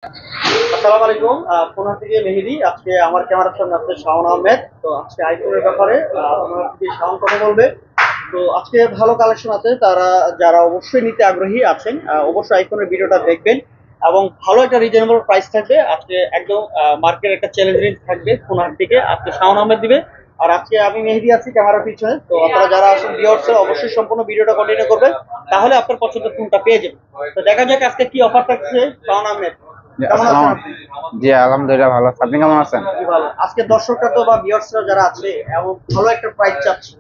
আসসালামু আলাইকুম। খুলনা থেকে মেহেদী। আজকে আমার ক্যামেরার সামনে আছে শাওন আহমেদ। তো আজকে আইফোনের ব্যাপারে আমার থেকে শাওন কথা বলবে। তো আজকে ভালো কালেকশন আছে, তারা যারা অবশ্যই নিতে আগ্রহী আছেন অবশ্যই আইফোনের ভিডিওটা দেখবেন এবং ভালো একটা রিজনেবল প্রাইস থাকবে। আজকে একদম মার্কেট একটা চ্যালেঞ্জ রেঞ্জ থাকবে খুলনার থেকে আজকে শাওন আহমেদ দিবে। আর আজকে আমি মেহেদী আছি ক্যামেরার পিছনে। তো আপনারা যারা আছেন ভিউয়ার্স অবশ্যই সম্পূর্ণ ভিডিওটা কন্টিনিউ করবেন, তাহলে আপনার পছন্দের ফোনটা পেয়ে যাবেন। তো দেখা যাক আজকে কি অফার থাকছে। শাওন আহমেদ জি, কেমন আছেন আসসালাম। আপনি? জি, আলহামদুলিল্লাহ ভালো আছি। আপনি কেমন আছেন? জি ভালো। আজকে দর্শকরা তো বা ভিউয়ার্সরা যারা আছে এমন ভালো একটা প্রাইস চাচ্ছে,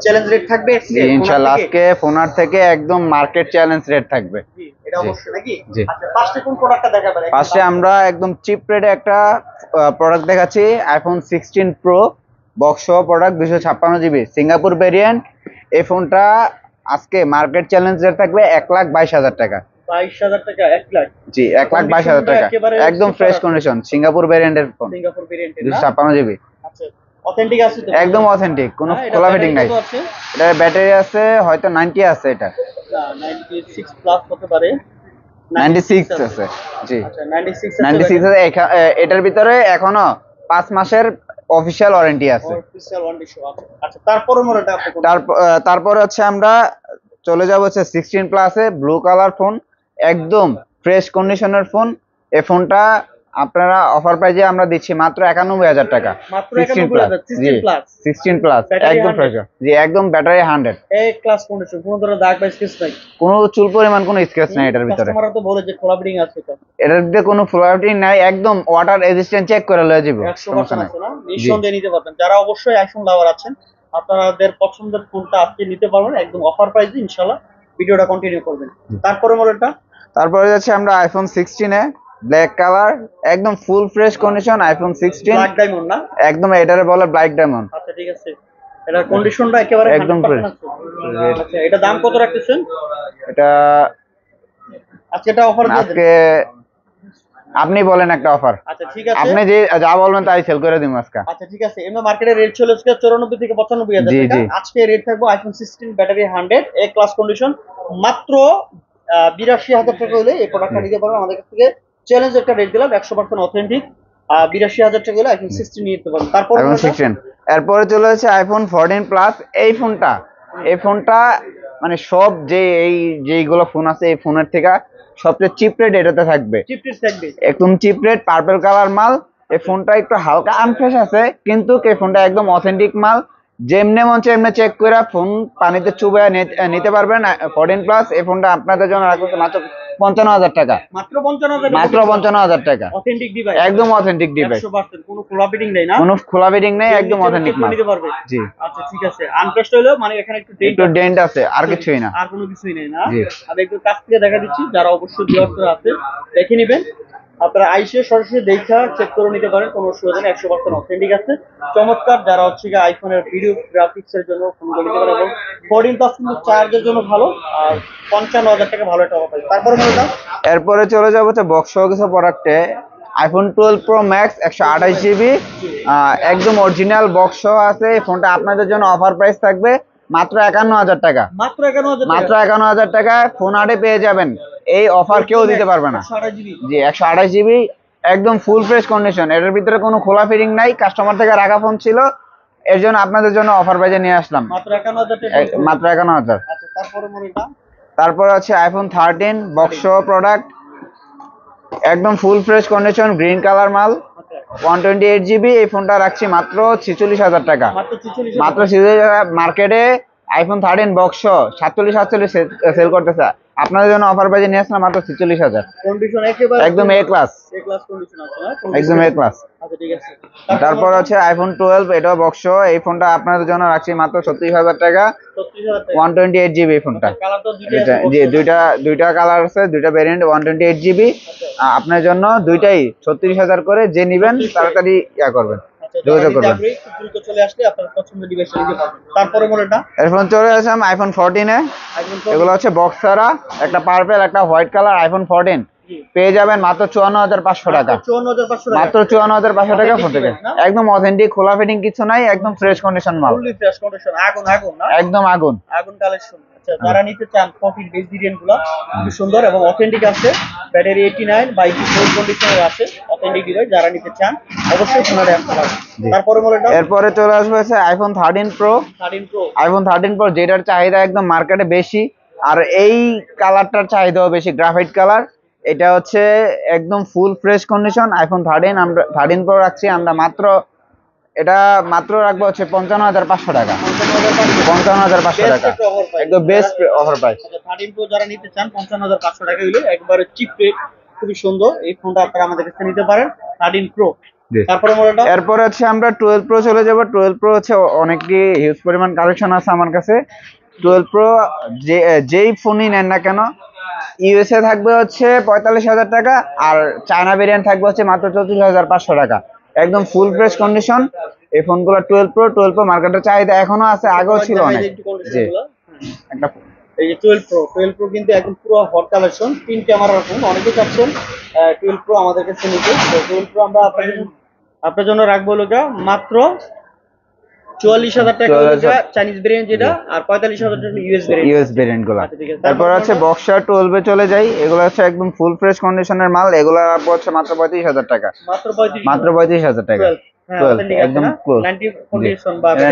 চ্যালেঞ্জ রেট থাকবে জি, আজকে ফোনার ইনশাআল্লাহ থেকে। আজকে ফোনার থেকে একদম মার্কেট চ্যালেঞ্জ রেট থাকবে। জি এটা জি, অবশ্যই নাকি। জি। আচ্ছা ফার্স্টে কোন প্রোডাক্টটা দেখাবেন একদম ফার্স্টে আমরা একদম চিপ রেটে একটা প্রোডাক্ট দেখাচ্ছি, আইফোন 16 প্রো বক্স সহ প্রোডাক্ট, 256 জিবি সিঙ্গাপুর ভেরিয়েন্ট। এই ফোনটা আজকে মার্কেট চ্যালেঞ্জ রেট থাকবে 1,22,000 টাকা। 22,000 টাকা 1 লাখ। জি, 1,22,000 টাকা। একেবারে একদম সুপার ফ্রেশ আছে, কন্ডিশন সিঙ্গাপুর ভেরিয়েন্টের ফোন, সিঙ্গাপুর ভেরিয়েন্টের না। 256 জিবি। আচ্ছা অথেন্টিক আছে তো একদম অথেন্টিক, কোনো হ্যাঁ এটা খোলা ফিটিং ব্যাটারি নাই। কত আছে? এটার ব্যাটারি আছে হয়তো 90 আছে, এটা না 96 প্লাস হতে পারে। 96 96 আছে। আছে। জি, আচ্ছা 96 আছে 96 ব্যাটারি। আছে। এটার ভিতরে এখনো 5 মাসের অফিসিয়াল ওয়ারেন্টি আছে। অফিশিয়াল ওয়ারেন্টি শো আছে। আচ্ছা তারপরে মডেলটা আপনি কোনটা? তারপরে হচ্ছে আমরা চলে যাব হচ্ছে 16 প্লাসে, ব্লু কালার ফোন, একদম ফ্রেশ কন্ডিশনের ফোন। এই ফোনটা আপনারা অফার প্রাইজে আমরা দিচ্ছি মাত্র 91,000 টাকা। মাত্র 16 প্লাস। 91,000 জি, 16 প্লাস। 16 প্লাস ব্যাটারি একদম 100 ফ্রেশ। জি, একদম ব্যাটারি 100। এই ক্লাস কন্ডিশন কোনো ধরনের দাগ বা স্কেচ নাই। কোনো চুল পরিমাণ কোনো স্ক্র্যাচ নাই এটার ভিতরে। কাস্টমাররা তো বলে যে খোলা বিডিং আছে তো। এটার ভিতরে কোনো ফ্লোয়ারিং নাই, একদম ওয়াটার রেজিস্ট্যান্ট চেক করে লয়ে যাব, সমস্যা 100% নাই। আছে না, জি, নিঃসন্দেহে নিতে পারবেন। যারা অবশ্যই আইফোন লাভার আছেন আপনাদের পছন্দের ফোনটা আজকে নিতে পারবেন একদম অফার প্রাইসে ইনশাআল্লাহ। ভিডিওটা কন্টিনিউ করবেন। তারপরে মডেলটা তারপরে যাচ্ছে আমরা আইফোন 16 এ, ব্ল্যাক কালার, একদম full fresh condition iPhone 16। Black diamond না। একদম এটারে বলে ব্ল্যাক ডায়মন্ড। আচ্ছা ঠিক আছে, এটার কন্ডিশনটা একেবারে একদম 100% ফ্রেশ। আছে। আচ্ছা এটা দাম কত রাখতেছেন এটা আজকে? এটা অফার দিয়ে দেন। আজকে আপনি বলেন একটা অফার, আচ্ছা ঠিক আছে। আপনি যে যা বলবেন তাই সেল করে দিব আজকে। আচ্ছা ঠিক আছে, এমনি মার্কেটে রেট ছিল আজকে 94 থেকে 95,000 জি, টাকা। জি। আজকে রেট থাকবে আইফোন 16 ব্যাটারি 100 এ ক্লাস কন্ডিশন মাত্র 82,000 টাকা হলে এই প্রোডাক্টটা নিতে পারবেন আমাদের কাছ থেকে। চ্যালেঞ্জ একটা রেট দিলাম 100% অথেন্টিক। 82,000 টাকা হলে আইফোন 16 নিয়ে নিতে পারবেন। তারপর আইফোন 16 এরপরে চলে যাচ্ছে আইফোন 14 প্লাস। এই ফোনটা মানে সব যে যেইগুলো ফোন আছে এই ফোনের থেকে সবচেয়ে চিপ রেট এটাতে থাকবে। চিপ টিপ থাকবে। একদম চিপ রেট, পার্পল কালার মাল। এই ফোনটা একটু হালকা আনফ্রেশ আছে, কিন্তু এই ফোনটা একদম অথেন্টিক মাল। যেমনে মন চায় এমনি চেক করে ফোন পানিতে চুবাইয়া নিতে পারবেন। 14 প্লাস এই ফোনটা আপনাদের জন্য রাখছে মাত্র 55,000 টাকা। মাত্র 55,000 মাত্র 55,000 টাকা। অথেন্টিক ডিভাইস, একদম অথেন্টিক ডিভাইস, 100% কোনো খোলা ফিটিং নেই না। কোনো খোলা বেডিং নেই, একদম অথেন্টিক মাল। নিতে পারবে। জি, আচ্ছা ঠিক আছে, আনটেস্ট হলো মানে এখানে একটু একটু ডেন্ট আছে, আর কিছুই না। আর কোনো কিছুই নেই না। জি। আমি একটু কাছ থেকে দেখা দিচ্ছি, যারা অবশ্যই ভিউয়ার্সরা আছে দেখে নেবেন। আপনারা আইসে সরাসরি দেখা চেক করে নিতে পারেন, কোনো অসুবিধা নেই, 100% অথেন্টিক আছে। চমৎকার। যারা হচ্ছে গিয়ে আইফোনের ভিডিও গ্রাফিক্স এর জন্য ফোনগুলো নিতে পারেন এবং 14 প্লাস কিন্তু চার্জের জন্য ভালো। আর 55,000 টাকা ভালো একটা অফার। তারপরে মনে এরপরে চলে যাবো হচ্ছে বক্স সহ কিছু প্রোডাক্টে। আইফোন 12 প্রো ম্যাক্স 128 জিবি, একদম অরিজিনাল বক্স সহ আছে। এই ফোনটা আপনাদের জন্য অফার প্রাইস থাকবে মাত্র 51,000 টাকা। মাত্র 51,000 মাত্র 51,000 টাকায় ফোন আটে পেয়ে যাবেন। এই অফার কেউ দিতে পারবে না। 128 জিবি। জি, 128 জিবি, একদম ফুল ফ্রেশ কন্ডিশন। এটার ভিতরে কোনো খোলা ফিটিং নাই, কাস্টমার থেকে রাখা ফোন ছিল, এর জন্য আপনাদের জন্য অফার প্রাইজে নিয়ে আসলাম মাত্র 51,000 টাকা। মাত্র 51,000। আচ্ছা তারপরে মডেলটা তারপর আছে আইফোন 13 বক্স সহ প্রোডাক্ট, একদম full fresh condition, green colour মাল, 128 জিবি। এই ফোনটা রাখছি মাত্র 46,000 টাকা। মাত্র 46। মাত্র 46,000। মার্কেটে আইফোন 13 বক্স 47 সেল করতেছে, আপনাদের জন্য অফার প্রাইজে নিয়ে আসলাম মাত্র 46,000। কন্ডিশন একেবারে একদম এ ক্লাস, এ ক্লাস কন্ডিশন আছে না। একদম এ ক্লাস। আচ্ছা ঠিক আছে। তারপর আছে আইফোন 12, এটাও বক্স। এই ফোনটা আপনাদের জন্য রাখছি মাত্র 36,000 টাকা। 36,000 টাকা। 128 জিবি এই ফোনটা। কালার তো দুইটাই এটা আছে। জি, দুইটা কালার আছে, দুইটা ভেরিয়েন্ট, 128 জিবি। আপনার জন্য দুইটাই 36,000 করে। যে নিবেন তাড়াতাড়ি ইয়া করবেন, আচ্ছা যোগাযোগ করবেন। একটু দ্রুত চলে আসলে আপনার পছন্দের ডিভাইসটা নিতে পারবেন। তারপরে মডেলটা এরপর চলে আসলাম আইফোন 14 এ। আইফোন এগুলো হচ্ছে বক্স ছাড়া, একটা পার্পল একটা হোয়াইট কালার আইফোন 14 পেয়ে যাবেন মাত্র 54,500 টাকা। 54,500 টাকা। মাত্র 54,500 টাকা ফোন থেকে। একদম অথেন্টিক, খোলা ফিটিং কিছু নাই, একদম ফ্রেশ কন্ডিশন মাল, ফুললি ফ্রেশ কন্ডিশন। আগুন আগুন না, একদম আগুন। আগুন কালেকশন। আচ্ছা, যারা নিতে চান 14 বেস ভেরিয়েন্ট গুলা খুব সুন্দর এবং অথেন্টিক আছে, ব্যাটারি 89 বা 84 কন্ডিশনের আছে, অথেন্টিক ডিভাইস। যারা নিতে চান অবশ্যই ফোনারে আসতে পারেন। তারপরে মডেলটা এরপরে চলে আসবে হচ্ছে iPhone 13 pro. 13 pro. IPhone 13 pro যেটার চাহিদা একদম মার্কেটে বেশি, আর এই কালারটার চাহিদাও বেশি, গ্রাফাইট কালার। এটা হচ্ছে একদম ফুল ফ্রেশ কন্ডিশন আইফোন 13। আমরা 13 প্রো রাখছি আমরা মাত্র, এটা মাত্র রাখবো হচ্ছে 55,500 টাকা। 55,500 টাকা একদম বেস্ট অফার প্রাইস। 13 প্রো যারা নিতে চান 55,500 টাকা হইলে একবারে চিপ রেট, খুবই সুন্দর। এই ফোনটা আপনারা আমাদের কাছে নিতে পারেন 13 প্রো। তারপরে মডেলটা এরপর হচ্ছে আমরা 12 প্রো চলে যাব। 12 প্রো হচ্ছে অনেকই হিউজ পরিমাণ কালেকশন আছে আমার কাছে। 12 প্রো যেই ফোনই নেন না কেন, ইউএসএ থাকবে হচ্ছে 45,000 টাকা, আর চায়না ভেরিয়েন্ট থাকবে হচ্ছে মাত্র 34,500 টাকা। একদম ফুল ফ্রেশ কন্ডিশন এই ফোনগুলো। 12 প্রো মার্কেটের চাহিদা এখনো আছে, আগেও ছিল অনেক। জি, একটা এই যে 12 প্রো, 12 প্রো কিন্তু একদম পুরো হট কালেকশন, 3 ক্যামেরার ফোন। অনেকে চাচ্ছেন 12 প্রো আমাদের কাছে নিতে। তো 12 প্রো আমরা আপনার জন্য রাখবো লোকা মাত্র 44,000 টাকা চাইনিজ ভেরিয়েন্ট যেটা, আর 45,000 টাকা ইউএস ভেরিয়েন্ট গুলো। তারপর হচ্ছে বক্সার 12 এ চলে যাই। এগুলো হচ্ছে একদম ফুল ফ্রেশ কন্ডিশনের মাল। এগুলো রাখবো হচ্ছে মাত্র 35,000 টাকা। মাত্র 35,000 টাকা। 12 একদম ক্লোজ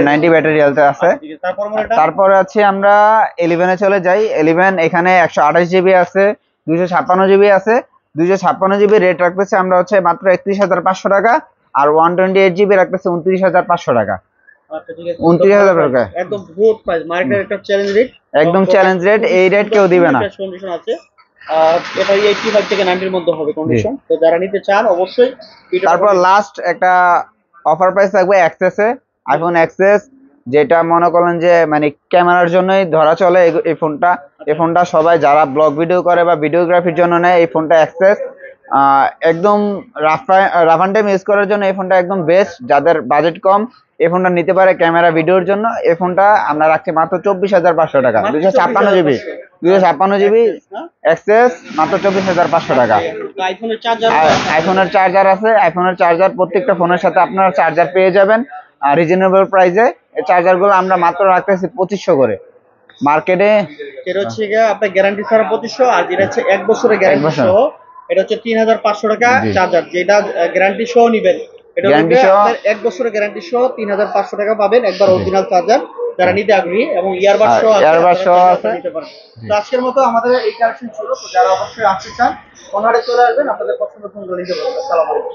90 ব্যাটারি হেলথ আছে। তারপরে আছে আমরা 11 এ চলে যাই। 11 এখানে 128 জিবি আছে, 256 জিবি আছে। 256 জিবি রেট রাখতেছে আমরা হচ্ছে মাত্র 31,500 টাকা, আর 128 জিবি রাখতেছে 29,500 টাকা। আচ্ছা ঠিক আছে, 29,000 টাকা একদম গুড প্রাইস, মার্কেটের একটা চ্যালেঞ্জ রেট। একদম চ্যালেঞ্জ রেট, এই রেট কেউ দিবে না। কন্ডিশন আছে, এটা 85 থেকে 90 এর মধ্যে হবে কন্ডিশন। তো যারা নিতে চান অবশ্যই। তারপর লাস্ট একটা অফার প্রাইস থাকবে এক্সেসে, আইফোন এক্সেস, যেটা মনে করেন যে মানে ক্যামেরার জন্যই ধরা চলে এই ফোনটা। এই ফোনটা সবাই যারা ব্লগ ভিডিও করে বা ভিডিওগ্রাফির জন্য নেয়, এই ফোনটা এক্সেস একদম রাফ অ্যান্ড টাইম ইউজ করার জন্য এই ফোনটা একদম বেস্ট। যাদের বাজেট কম এই ফোনটা নিতে পারে ক্যামেরা ভিডিওর জন্য। এই ফোনটা আমরা রাখছি মাত্র 24,500 টাকা। 256 জিবি, 256 জিবি এক্সেস মাত্র 24,500 টাকা। আইফোনের চার্জার আছে, আইফোনের চার্জার প্রত্যেকটা ফোনের সাথে আপনারা চার্জার পেয়ে যাবেন রিজনেবল প্রাইসে। এই চার্জার গুলো আমরা মাত্র রাখতেছি 2500 করে। মার্কেটে এটা হচ্ছে আপনার গ্যারান্টি ছাড়া 2500, আর যেটা হচ্ছে 1 বছরের গ্যারান্টি সহ এটা হচ্ছে 3,500 টাকা চার্জার। যেটা গ্যারান্টি সহ নিবেন এটা হচ্ছে আপনার 1 বছরের গ্যারান্টি সহ 3,500 টাকা পাবেন, একবার অরিজিনাল চার্জার। যারা নিতে আগ্রহী এবং ইয়ারবাড সহ আছে নিতে পারেন। তো আজকের মতো আমাদের এই কালেকশন ছিল। তো যারা অবশ্যই আসতে চান ওনারা চলে আসবেন, আপনাদের পছন্দের ফোনগুলো নিতে পারবেন। আসসালামু আলাইকুম।